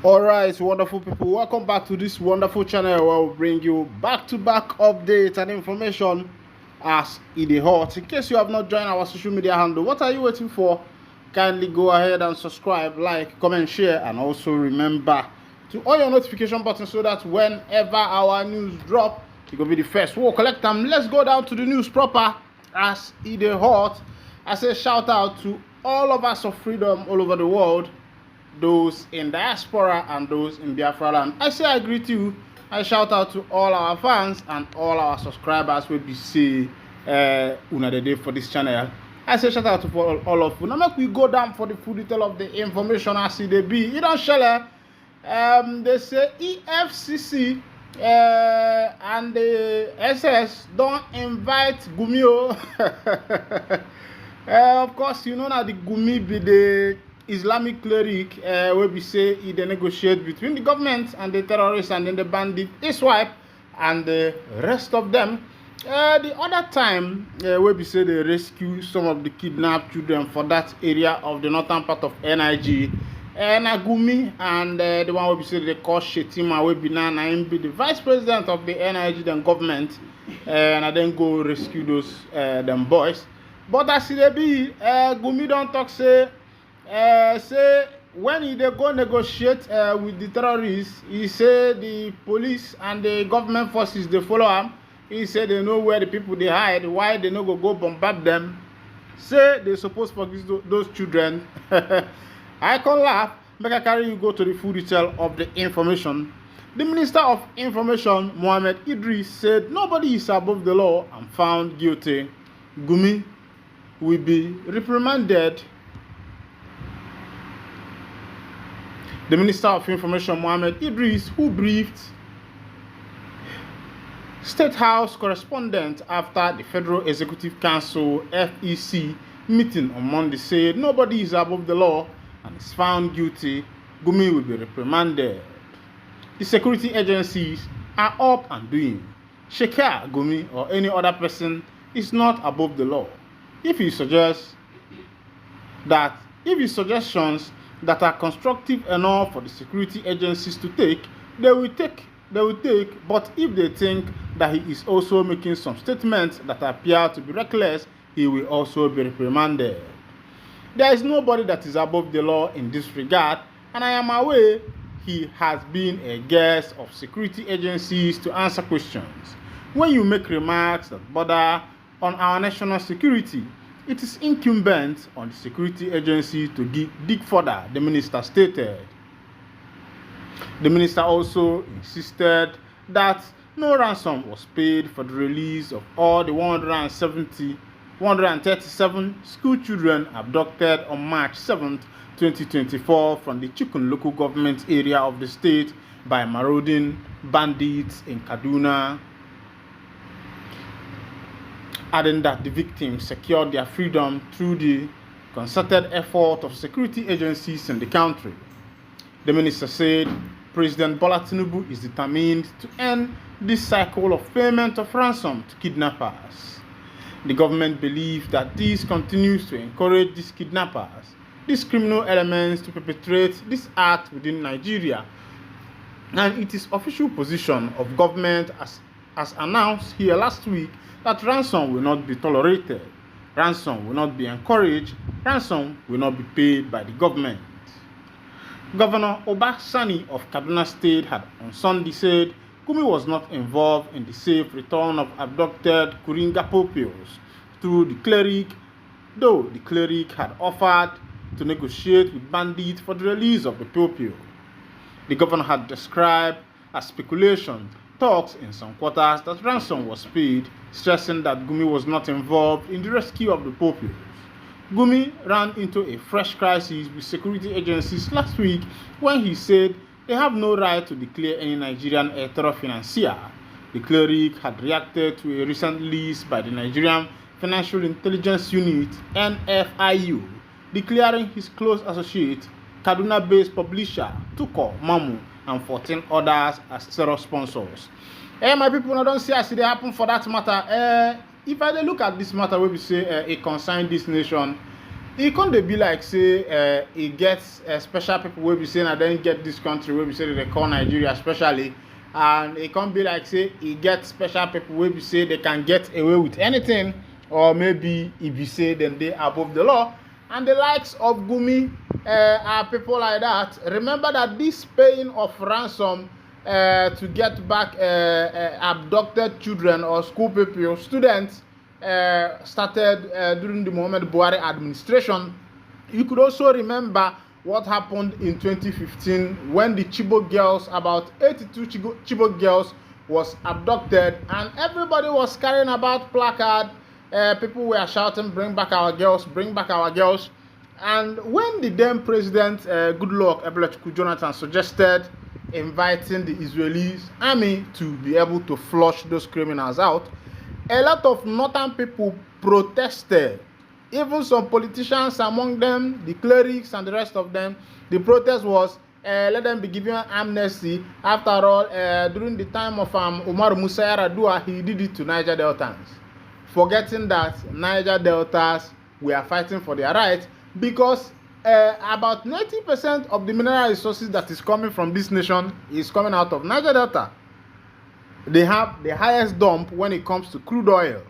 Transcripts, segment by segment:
Alright, wonderful people, welcome back to this wonderful channel where we bring you back-to-back updates and information as it is hot. In case you have not joined our social media handle, what are you waiting for? Kindly go ahead and subscribe, like, comment, share, and also remember to on your notification button so that whenever our news drop, you will be the first. We'll collect them. Let's go down to the news proper as it is hot. I say shout out to all of us of freedom all over the world, those in diaspora and those in Biafra land. I say I greet you. I shout out to all our fans and all our subscribers wey be say una dey for this channel. I say shout out to all of you. Now make we go down for the full detail of the information as it dey be. You don't share. They say EFCC and the SS don't invite Gumio. Of course, you know that the Gumi be the Islamic cleric where we say he dey negotiate between the government and the terrorists and then the bandit, his wife and the rest of them. The other time where we say they rescue some of the kidnapped children for that area of the northern part of NIG. Nagumi and the one where we say they call Shetima where be now be the vice president of the NIG then government, and I then go rescue those them boys. But as it be, Gumi don't talk say when he dey go negotiate with the terrorists, he say the police and the government forces they follow him. He say they know where the people they hide, why they no go bombard them. Say they supposed to forgive those children. I can laugh, make I carry you go to the full detail of the information. The Minister of Information, Mohammed Idris, said nobody is above the law and found guilty. Gumi will be reprimanded. The Minister of Information, Mohammed Idris, who briefed State House correspondent after the Federal Executive Council (FEC) meeting on Monday, said nobody is above the law and is found guilty. Gumi will be reprimanded. The security agencies are up and doing. Sheikha Gumi or any other person is not above the law. If he suggests suggestions that are constructive enough for the security agencies to take, they will take. But if they think that he is also making some statements that appear to be reckless, he will also be reprimanded. There is nobody that is above the law in this regard, and I am aware he has been a guest of security agencies to answer questions. When you make remarks that border on our national security, it is incumbent on the security agency to dig further, the minister stated. The minister also insisted that no ransom was paid for the release of all the 137 school children abducted on March 7, 2024 from the Chikun local government area of the state by marauding bandits in Kaduna, adding that the victims secured their freedom through the concerted effort of security agencies in the country. The minister said President Bola Tinubu is determined to end this cycle of payment of ransom to kidnappers. The government believes that this continues to encourage these kidnappers, these criminal elements to perpetrate this act within Nigeria, and it is official position of government as announced here last week that ransom will not be tolerated, ransom will not be encouraged, ransom will not be paid by the government. Governor Oba Sani of Kaduna State had on Sunday said Gumi was not involved in the safe return of abducted Kuringa pupils through the cleric, though the cleric had offered to negotiate with bandits for the release of the pupil. The governor had described as speculation talks in some quarters that ransom was paid, stressing that Gumi was not involved in the rescue of the pupils. Gumi ran into a fresh crisis with security agencies last week when he said they have no right to declare any Nigerian a terror financier. The cleric had reacted to a recent release by the Nigerian Financial Intelligence Unit (NFIU), declaring his close associate, Kaduna-based publisher Tuko Mamu, and 14 others as terror sponsors. My people, I don't see as it happen for that matter. If I look at this matter where we say it concerns this nation, e can't be like say e gets special people wey be say na dem get this country wey be say they call Nigeria especially, and e can't be like say e get special people wey be say they can get away with anything, or maybe e be say dem dey above the law. And the likes of Gumi are people like that. Remember that this paying of ransom to get back abducted children or school people, students, started during the Muhammad Buhari administration. You could also remember what happened in 2015 when the Chibok girls, about 82 Chibok girls, was abducted, and everybody was carrying about placard. People were shouting, "Bring back our girls! Bring back our girls!" And when the then president, Goodluck Ebele Jonathan, suggested inviting the Israeli army to be able to flush those criminals out, a lot of northern people protested. Even some politicians, among them the clerics and the rest of them, the protest was let them be given amnesty. After all, during the time of Umar Musa Yar'Adua, he did it to Niger Deltans, forgetting that Niger Deltas were fighting for their rights, because about 90% of the mineral resources that is coming from this nation is coming out of Niger Delta. They have the highest dump when it comes to crude oil,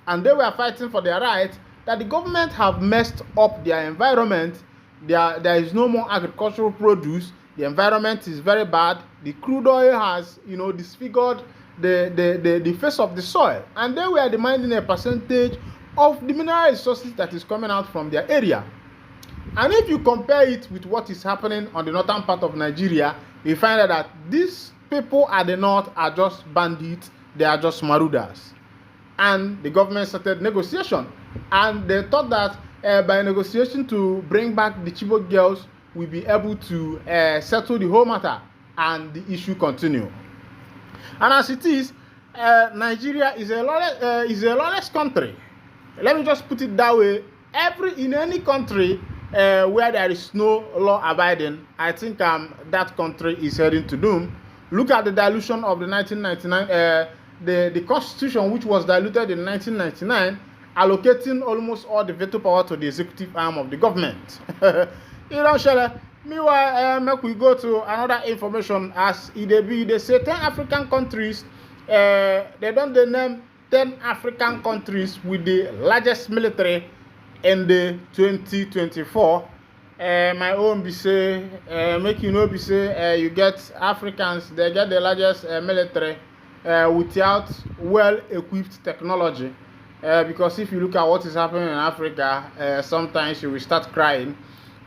and they were fighting for their rights. That the government have messed up their environment. There is no more agricultural produce. The environment is very bad. The crude oil has, disfigured the face of the soil, and they were demanding a percentage of the mineral resources that is coming out from their area. And if you compare it with what is happening on the northern part of Nigeria, you find out that these people at the north are just bandits. They are just marauders. And the government started negotiation, and they thought that by negotiation to bring back the Chibok girls, we'll be able to settle the whole matter, and the issue continue. And as it is, Nigeria is a lawless country. Let me just put it that way. In any country where there is no law abiding, I think that country is heading to doom. Look at the dilution of the 1999 the constitution, which was diluted in 1999, allocating almost all the veto power to the executive arm of the government. Shele. Meanwhile, make we go to another information. As they say 10 African countries, they name 10 African countries with the largest military in the 2024. My own be say, make be say, you get Africans, they get the largest military without well-equipped technology. Because if you look at what is happening in Africa, sometimes you will start crying.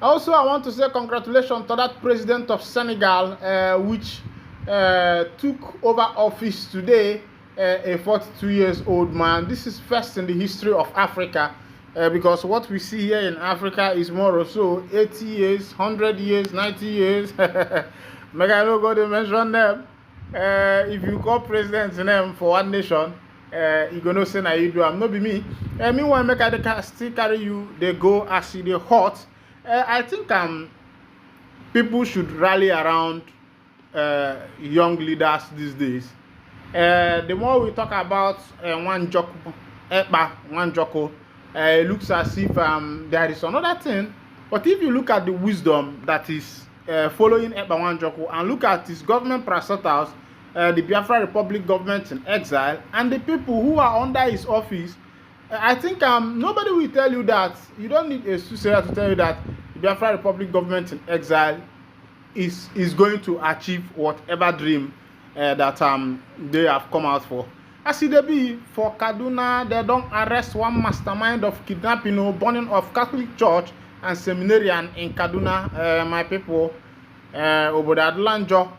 Also, I want to say congratulations to that president of Senegal, which took over office today, a 42-year-old man. This is first in the history of Africa, because what we see here in Africa is more or so 80 years, 100 years, 90 years. Make I no go to mention them. If you call president's name for one nation, you gonna say na you do am, no be me. Meanwhile, make I still carry you, they go as they hot. I think people should rally around young leaders these days. The more we talk about one Joko, it looks as if there is another thing. But if you look at the wisdom that is following Ekpa Nwanjoko, and look at his government parastatals, the Biafra Republic government in exile, and the people who are under his office, I think nobody will tell you that. You don't need a soothsayer to tell you that the Biafra Republic government in exile is going to achieve whatever dream that they have come out for. As it be for Kaduna, they don't arrest one mastermind of kidnapping, burning of Catholic church and seminarian in Kaduna, my people, Obodo Adulanjo.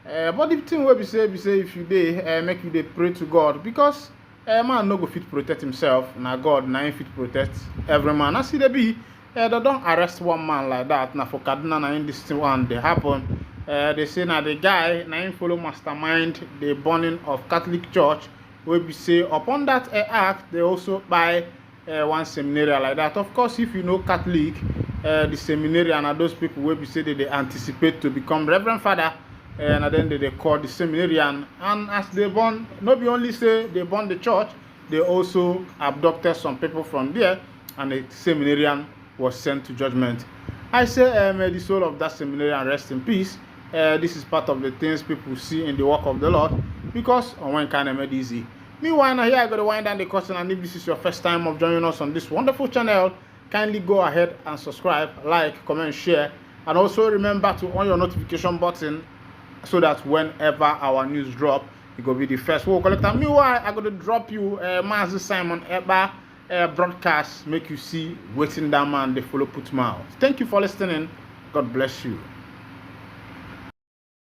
But the thing wey be say if you dey make you dey pray to God, because man no go fit protect himself, na God na him fit protect every man. As it be, they don't arrest one man like that. Na for Kaduna na in this one dey happen. They say na the guy na him follow mastermind the burning of Catholic church. Wey be say upon that act, they also buy one seminarian like that. Of course, if you know Catholic, the seminarian are those people wey be say they anticipate to become Reverend Father, and then they call the seminarian. And as they burn, not only say they burn the church, they also abducted some people from there, and the seminarian was sent to judgment. I say, may the soul of that seminarian rest in peace. This is part of the things people see in the work of the Lord, because on one kind of made easy. Meanwhile, now here I got to wind down the curtain, and if this is your first time of joining us on this wonderful channel, kindly go ahead and subscribe, like, comment, share, and also remember to on your notification button so that whenever our news drop, it will be the first we'll collect. And meanwhile, I'm going to drop you Mazi Simon Eba broadcast, make you see waiting that man, they follow put mouth. Thank you for listening. God bless you.